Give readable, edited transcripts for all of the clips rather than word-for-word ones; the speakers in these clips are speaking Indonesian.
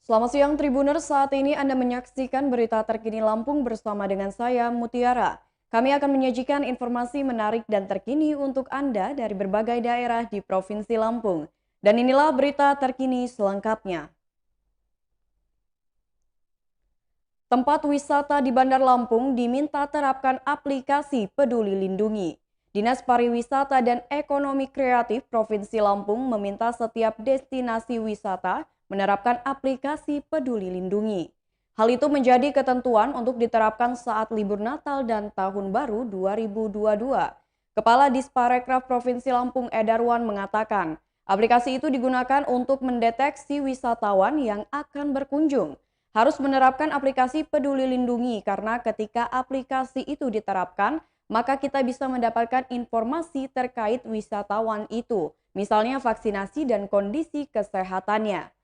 Selamat siang Tribuners, saat ini Anda menyaksikan berita terkini Lampung bersama dengan saya Mutiara. Kami akan menyajikan informasi menarik dan terkini untuk Anda dari berbagai daerah di Provinsi Lampung. Dan inilah berita terkini selengkapnya. Tempat wisata di Bandar Lampung diminta terapkan aplikasi Peduli Lindungi. Dinas Pariwisata dan Ekonomi Kreatif Provinsi Lampung meminta setiap destinasi wisata menerapkan aplikasi Peduli Lindungi. Hal itu menjadi ketentuan untuk diterapkan saat libur Natal dan Tahun Baru 2022. Kepala Disparekraf Provinsi Lampung Edarwan mengatakan, aplikasi itu digunakan untuk mendeteksi wisatawan yang akan berkunjung. Harus menerapkan aplikasi Peduli Lindungi karena ketika aplikasi itu diterapkan, maka kita bisa mendapatkan informasi terkait wisatawan itu, misalnya vaksinasi dan kondisi kesehatannya.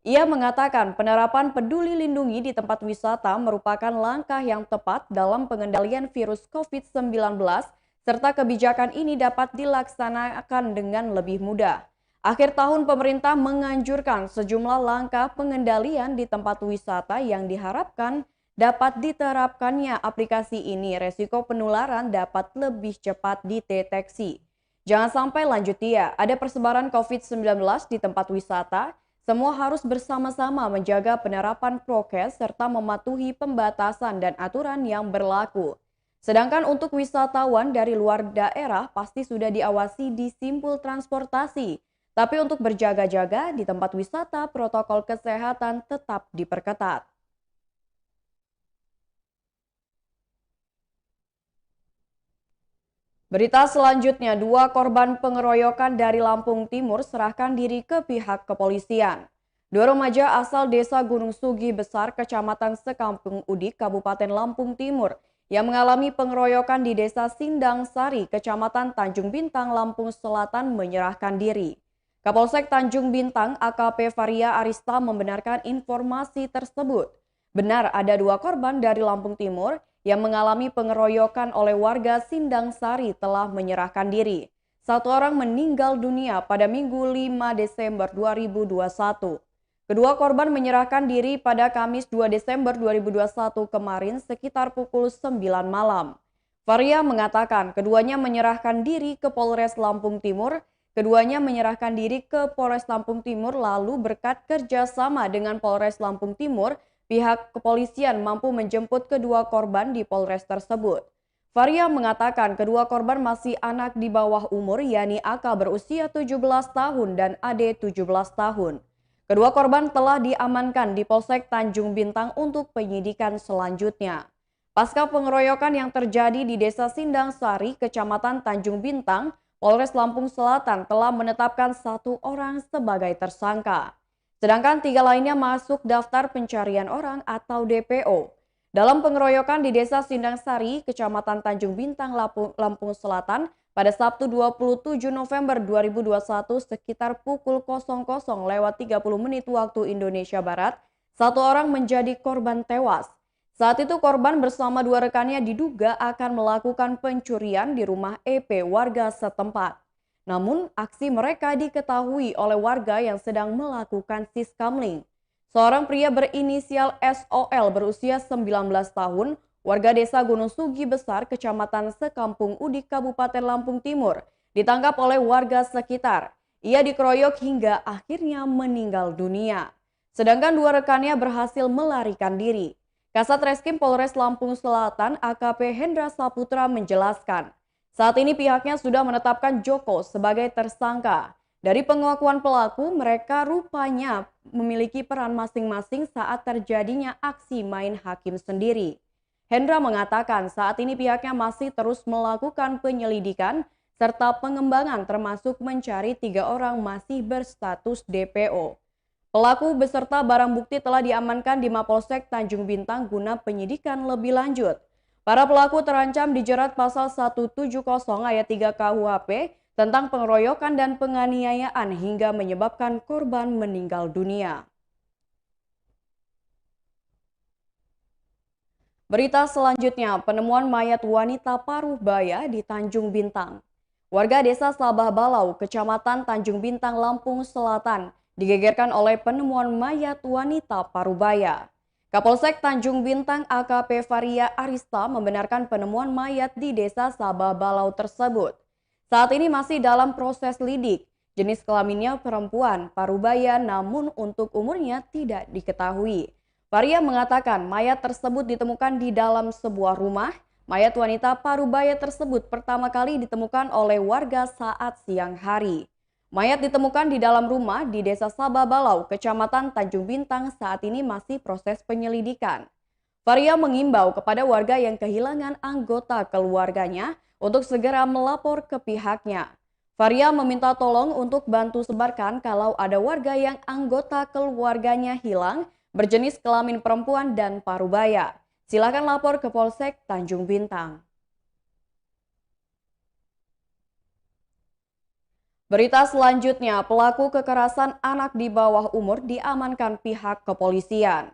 Ia mengatakan penerapan Peduli Lindungi di tempat wisata merupakan langkah yang tepat dalam pengendalian virus COVID-19 serta kebijakan ini dapat dilaksanakan dengan lebih mudah. Akhir tahun pemerintah menganjurkan sejumlah langkah pengendalian di tempat wisata yang diharapkan dapat diterapkannya aplikasi ini resiko penularan dapat lebih cepat dideteksi. Jangan sampai lanjut dia, ada persebaran COVID-19 di tempat wisata, semua harus bersama-sama menjaga penerapan prokes serta mematuhi pembatasan dan aturan yang berlaku. Sedangkan untuk wisatawan dari luar daerah pasti sudah diawasi di simpul transportasi. Tapi untuk berjaga-jaga di tempat wisata, protokol kesehatan tetap diperketat. Berita selanjutnya, 2 korban pengeroyokan dari Lampung Timur serahkan diri ke pihak kepolisian. 2 remaja asal desa Gunung Sugi Besar, Kecamatan Sekampung Udik, Kabupaten Lampung Timur, yang mengalami pengeroyokan di desa Sindang Sari, Kecamatan Tanjung Bintang, Lampung Selatan menyerahkan diri. Kapolsek Tanjung Bintang AKP Varia Arista membenarkan informasi tersebut. Benar ada 2 korban dari Lampung Timur yang mengalami pengeroyokan oleh warga Sindang Sari telah menyerahkan diri. 1 orang meninggal dunia pada Minggu 5 Desember 2021. Kedua korban menyerahkan diri pada Kamis 2 Desember 2021 kemarin sekitar pukul 9 malam. Varia mengatakan keduanya menyerahkan diri ke Polres Lampung Timur. Keduanya menyerahkan diri ke Polres Lampung Timur lalu berkat kerjasama dengan Polres Lampung Timur, pihak kepolisian mampu menjemput kedua korban di Polres tersebut. Varia mengatakan kedua korban masih anak di bawah umur, yakni AK berusia 17 tahun dan AD 17 tahun. Kedua korban telah diamankan di Polsek Tanjung Bintang untuk penyidikan selanjutnya. Pasca pengeroyokan yang terjadi di Desa Sindang Sari, Kecamatan Tanjung Bintang, Polres Lampung Selatan telah menetapkan 1 orang sebagai tersangka. Sedangkan 3 lainnya masuk daftar pencarian orang atau DPO. Dalam pengeroyokan di Desa Sindang Sari, Kecamatan Tanjung Bintang, Lampung Selatan pada Sabtu 27 November 2021 sekitar pukul 00.30 waktu Indonesia Barat, 1 orang menjadi korban tewas. Saat itu korban bersama 2 rekannya diduga akan melakukan pencurian di rumah EP warga setempat. Namun aksi mereka diketahui oleh warga yang sedang melakukan siskamling. Seorang pria berinisial SOL berusia 19 tahun, warga desa Gunung Sugi Besar, Kecamatan Sekampung Udik, Kabupaten Lampung Timur, ditangkap oleh warga sekitar. Ia dikeroyok hingga akhirnya meninggal dunia. Sedangkan 2 rekannya berhasil melarikan diri. Kasat Reskrim Polres Lampung Selatan AKP Hendra Saputra menjelaskan, saat ini pihaknya sudah menetapkan Joko sebagai tersangka. Dari pengakuan pelaku, mereka rupanya memiliki peran masing-masing saat terjadinya aksi main hakim sendiri. Hendra mengatakan saat ini pihaknya masih terus melakukan penyelidikan serta pengembangan termasuk mencari 3 orang masih berstatus DPO. Pelaku beserta barang bukti telah diamankan di Mapolsek Tanjung Bintang guna penyidikan lebih lanjut. Para pelaku terancam dijerat pasal 170 ayat 3 KUHP tentang pengeroyokan dan penganiayaan hingga menyebabkan korban meninggal dunia. Berita selanjutnya, penemuan mayat wanita paruh baya di Tanjung Bintang. Warga desa Sabah Balau, Kecamatan Tanjung Bintang, Lampung Selatan, digegerkan oleh penemuan mayat wanita Parubaya. Kapolsek Tanjung Bintang AKP Varia Arista membenarkan penemuan mayat di Desa Sabah Balau tersebut. Saat ini masih dalam proses lidik. Jenis kelaminnya perempuan Parubaya namun untuk umurnya tidak diketahui. Varia mengatakan mayat tersebut ditemukan di dalam sebuah rumah. Mayat wanita Parubaya tersebut pertama kali ditemukan oleh warga saat siang hari. Mayat ditemukan di dalam rumah di Desa Sabah Balau, Kecamatan Tanjung Bintang saat ini masih proses penyelidikan. Varia mengimbau kepada warga yang kehilangan anggota keluarganya untuk segera melapor ke pihaknya. Varia meminta tolong untuk bantu sebarkan kalau ada warga yang anggota keluarganya hilang berjenis kelamin perempuan dan Parubaya. Silakan lapor ke Polsek Tanjung Bintang. Berita selanjutnya, pelaku kekerasan anak di bawah umur diamankan pihak kepolisian.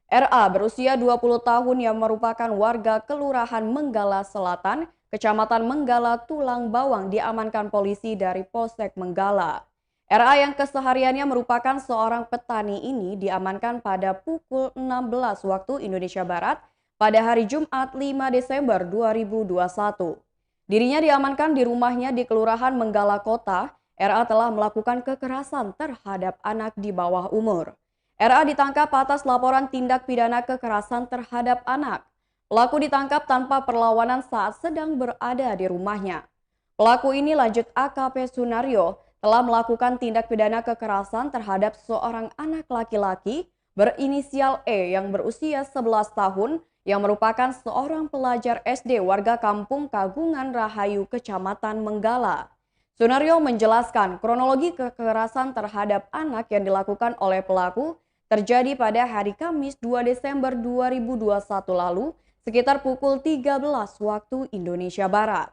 RA berusia 20 tahun yang merupakan warga Kelurahan Menggala Selatan, Kecamatan Menggala Tulang Bawang diamankan polisi dari Polsek Menggala. RA yang kesehariannya merupakan seorang petani ini diamankan pada pukul 16 waktu Indonesia Barat pada hari Jumat 5 Desember 2021. Dirinya diamankan di rumahnya di Kelurahan Menggala Kota. RA telah melakukan kekerasan terhadap anak di bawah umur. RA ditangkap atas laporan tindak pidana kekerasan terhadap anak. Pelaku ditangkap tanpa perlawanan saat sedang berada di rumahnya. Pelaku ini lanjut AKP Sunario telah melakukan tindak pidana kekerasan terhadap seorang anak laki-laki berinisial E yang berusia 11 tahun yang merupakan seorang pelajar SD warga Kampung Kagungan Rahayu, Kecamatan Menggala. Sunario menjelaskan kronologi kekerasan terhadap anak yang dilakukan oleh pelaku terjadi pada hari Kamis 2 Desember 2021 lalu sekitar pukul 13 waktu Indonesia Barat.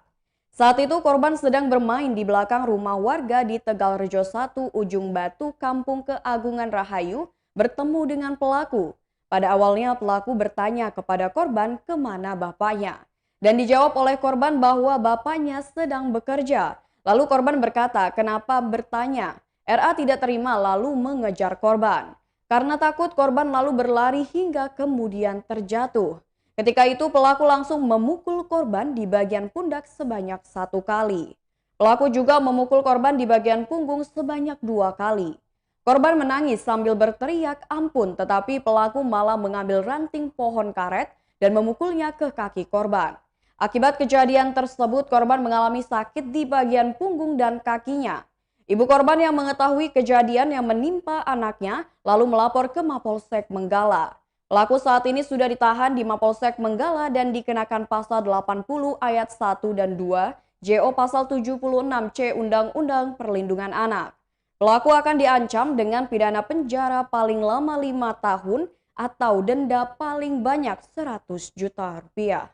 Saat itu korban sedang bermain di belakang rumah warga di Tegalrejo 1 Ujung Batu, Kampung Keagungan Rahayu bertemu dengan pelaku. Pada awalnya pelaku bertanya kepada korban kemana bapaknya. Dan dijawab oleh korban bahwa bapaknya sedang bekerja. Lalu korban berkata, kenapa bertanya? RA tidak terima lalu mengejar korban. Karena takut korban lalu berlari hingga kemudian terjatuh. Ketika itu pelaku langsung memukul korban di bagian pundak sebanyak 1 kali. Pelaku juga memukul korban di bagian punggung sebanyak 2 kali. Korban menangis sambil berteriak ampun, tetapi pelaku malah mengambil ranting pohon karet dan memukulnya ke kaki korban. Akibat kejadian tersebut, korban mengalami sakit di bagian punggung dan kakinya. Ibu korban yang mengetahui kejadian yang menimpa anaknya lalu melapor ke Mapolsek Menggala. Pelaku saat ini sudah ditahan di Mapolsek Menggala dan dikenakan pasal 80 ayat 1 dan 2, JO pasal 76C Undang-Undang Perlindungan Anak. Pelaku akan diancam dengan pidana penjara paling lama 5 tahun atau denda paling banyak 100 juta rupiah.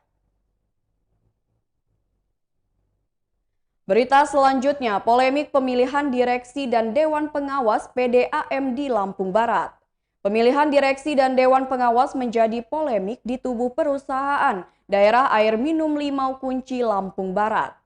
Berita selanjutnya, polemik pemilihan direksi dan Dewan Pengawas PDAM di Lampung Barat. Pemilihan direksi dan Dewan Pengawas menjadi polemik di tubuh perusahaan daerah air minum Limau Kunci Lampung Barat.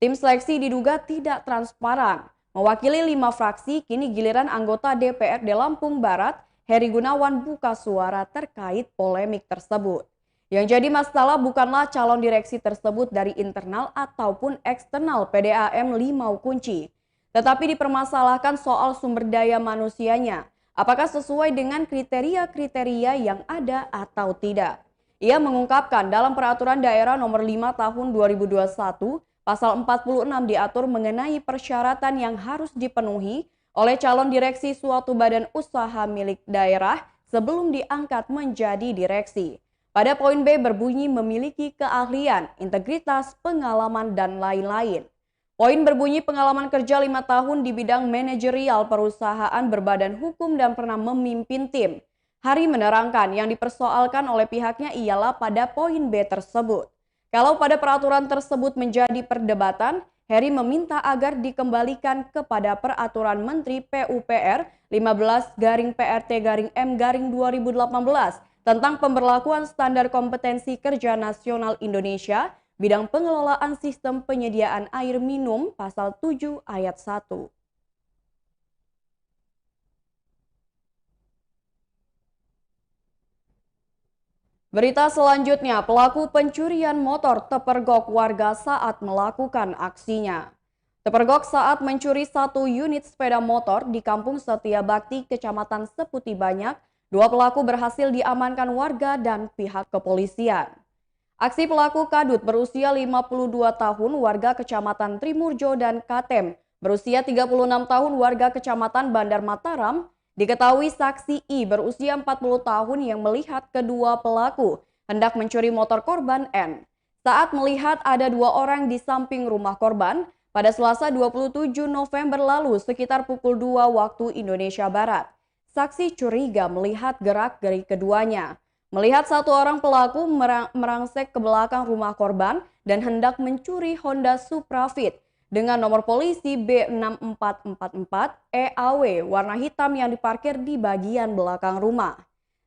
Tim seleksi diduga tidak transparan. Mewakili 5 fraksi, kini giliran anggota DPRD Lampung Barat, Heri Gunawan buka suara terkait polemik tersebut. Yang jadi masalah bukanlah calon direksi tersebut dari internal ataupun eksternal PDAM Limau Kunci, tetapi dipermasalahkan soal sumber daya manusianya, apakah sesuai dengan kriteria-kriteria yang ada atau tidak. Ia mengungkapkan dalam Peraturan Daerah Nomor 5 Tahun 2021, Pasal 46 diatur mengenai persyaratan yang harus dipenuhi oleh calon direksi suatu badan usaha milik daerah sebelum diangkat menjadi direksi. Pada poin B berbunyi memiliki keahlian, integritas, pengalaman, dan lain-lain. Poin berbunyi pengalaman kerja 5 tahun di bidang manajerial perusahaan berbadan hukum dan pernah memimpin tim. Hari menerangkan yang dipersoalkan oleh pihaknya ialah pada poin B tersebut. Kalau pada peraturan tersebut menjadi perdebatan, Heri meminta agar dikembalikan kepada Peraturan Menteri PUPR 15-PRT-M-2018 tentang pemberlakuan standar kompetensi kerja nasional Indonesia bidang pengelolaan sistem penyediaan air minum pasal 7 ayat 1. Berita selanjutnya, pelaku pencurian motor terpergok warga saat melakukan aksinya. Terpergok saat mencuri satu unit sepeda motor di Kampung Setia Bakti, Kecamatan Seputi Banyak. Dua pelaku berhasil diamankan warga dan pihak kepolisian. Aksi pelaku kadut berusia 52 tahun warga Kecamatan Trimurjo dan Katem berusia 36 tahun warga Kecamatan Bandar Mataram. Diketahui saksi I berusia 40 tahun yang melihat kedua pelaku hendak mencuri motor korban N. Saat melihat ada dua orang di samping rumah korban pada Selasa 27 November lalu sekitar pukul 2 waktu Indonesia Barat. Saksi curiga melihat gerak-gerik keduanya. Melihat satu orang pelaku merangsek ke belakang rumah korban dan hendak mencuri Honda Supra Fit dengan nomor polisi B6444 EAW warna hitam yang diparkir di bagian belakang rumah.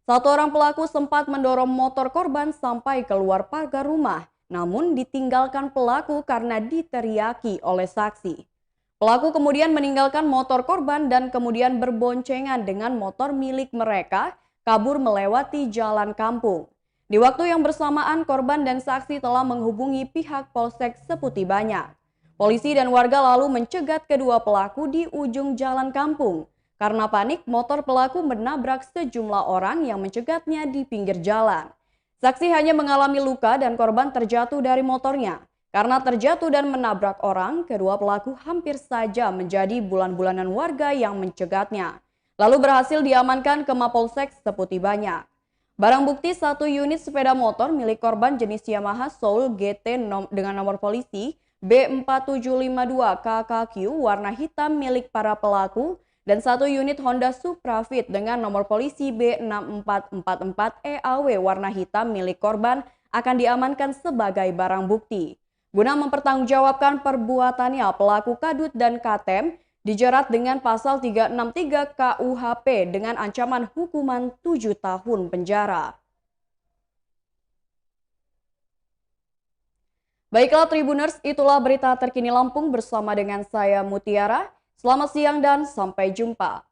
Satu orang pelaku sempat mendorong motor korban sampai keluar pagar rumah, namun ditinggalkan pelaku karena diteriaki oleh saksi. Pelaku kemudian meninggalkan motor korban dan kemudian berboncengan dengan motor milik mereka kabur melewati jalan kampung. Di waktu yang bersamaan, korban dan saksi telah menghubungi pihak Polsek Seputi Banyak. Polisi dan warga lalu mencegat kedua pelaku di ujung jalan kampung. Karena panik, motor pelaku menabrak sejumlah orang yang mencegatnya di pinggir jalan. Saksi hanya mengalami luka dan korban terjatuh dari motornya. Karena terjatuh dan menabrak orang, kedua pelaku hampir saja menjadi bulan-bulanan warga yang mencegatnya. Lalu berhasil diamankan ke Mapolsek Seputi Banyak. Barang bukti satu unit sepeda motor milik korban jenis Yamaha Soul GT dengan nomor polisi B4752KKQ warna hitam milik para pelaku dan satu unit Honda Supra Fit dengan nomor polisi B6444 EAW warna hitam milik korban akan diamankan sebagai barang bukti. Guna mempertanggungjawabkan perbuatannya, pelaku kadut dan Katem dijerat dengan pasal 363 KUHP dengan ancaman hukuman 7 tahun penjara. Baiklah Tribuners, itulah berita terkini Lampung bersama dengan saya Mutiara. Selamat siang dan sampai jumpa.